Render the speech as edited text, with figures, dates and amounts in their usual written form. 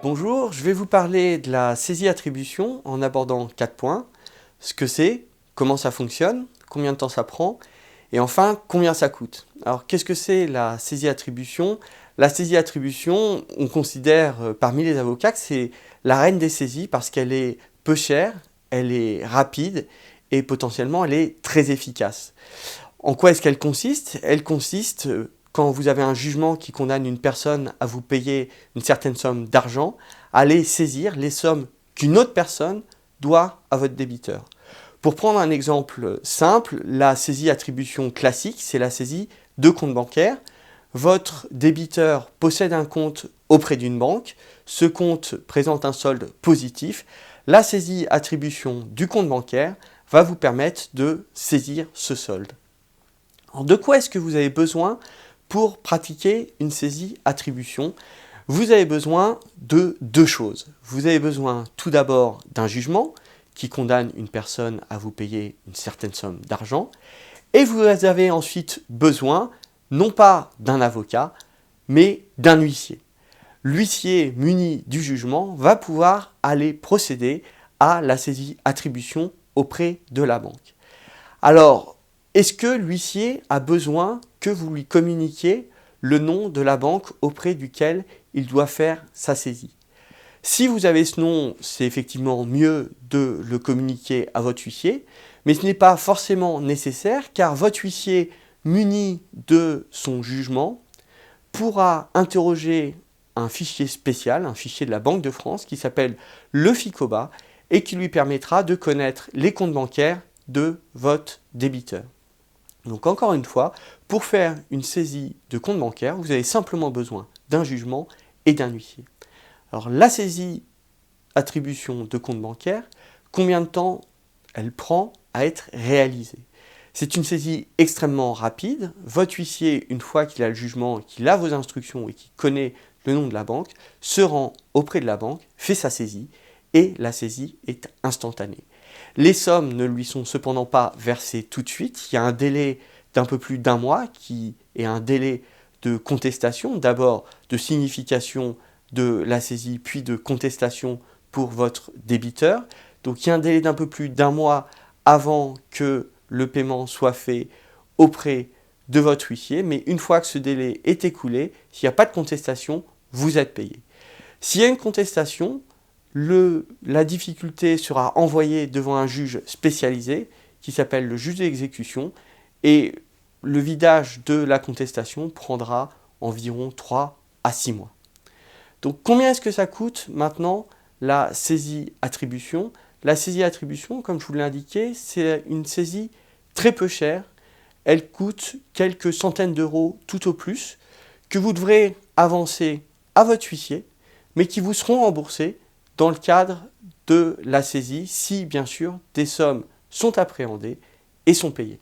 Bonjour, je vais vous parler de la saisie-attribution en abordant 4 points. Ce que c'est, comment ça fonctionne, combien de temps ça prend, et enfin, combien ça coûte. Alors, qu'est-ce que c'est la saisie-attribution? La saisie-attribution, on considère parmi les avocats que c'est la reine des saisies parce qu'elle est peu chère, elle est rapide et potentiellement elle est très efficace. En quoi est-ce qu'elle consiste? Elle consiste quand vous avez un jugement qui condamne une personne à vous payer une certaine somme d'argent, à aller saisir les sommes qu'une autre personne doit à votre débiteur. Pour prendre un exemple simple, la saisie-attribution classique, c'est la saisie de compte bancaire. Votre débiteur possède un compte auprès d'une banque, ce compte présente un solde positif. La saisie-attribution du compte bancaire va vous permettre de saisir ce solde. Alors, de quoi est-ce que vous avez besoin pour pratiquer une saisie-attribution? Vous avez besoin de 2 choses. Vous avez besoin tout d'abord d'un jugement qui condamne une personne à vous payer une certaine somme d'argent. Et vous avez ensuite besoin non pas d'un avocat, mais d'un huissier. L'huissier muni du jugement va pouvoir aller procéder à la saisie-attribution auprès de la banque. Alors, est-ce que l'huissier a besoin que vous lui communiquiez le nom de la banque auprès duquel il doit faire sa saisie? Si vous avez ce nom, c'est effectivement mieux de le communiquer à votre huissier, mais ce n'est pas forcément nécessaire car votre huissier muni de son jugement pourra interroger un fichier spécial, un fichier de la Banque de France qui s'appelle le FICOBA et qui lui permettra de connaître les comptes bancaires de votre débiteur. Donc encore une fois, pour faire une saisie de compte bancaire, vous avez simplement besoin d'un jugement et d'un huissier. Alors la saisie-attribution de compte bancaire, combien de temps elle prend à être réalisée? C'est une saisie extrêmement rapide. Votre huissier, une fois qu'il a le jugement, qu'il a vos instructions et qu'il connaît le nom de la banque, se rend auprès de la banque, fait sa saisie et la saisie est instantanée. Les sommes ne lui sont cependant pas versées tout de suite. Il y a un délai d'un peu plus d'1 mois qui est un délai de contestation, d'abord de signification de la saisie, puis de contestation pour votre débiteur. Donc il y a un délai d'un peu plus d'1 mois avant que le paiement soit fait auprès de votre huissier, mais une fois que ce délai est écoulé, s'il n'y a pas de contestation, vous êtes payé. S'il y a une contestation, la difficulté sera envoyée devant un juge spécialisé qui s'appelle le juge d'exécution et le vidage de la contestation prendra environ 3 à 6 mois. Donc combien est-ce que ça coûte maintenant la saisie-attribution? La saisie-attribution, comme je vous l'ai indiqué, c'est une saisie très peu chère. Elle coûte quelques centaines d'euros tout au plus que vous devrez avancer à votre huissier, mais qui vous seront remboursés dans le cadre de la saisie, si bien sûr des sommes sont appréhendées et sont payées.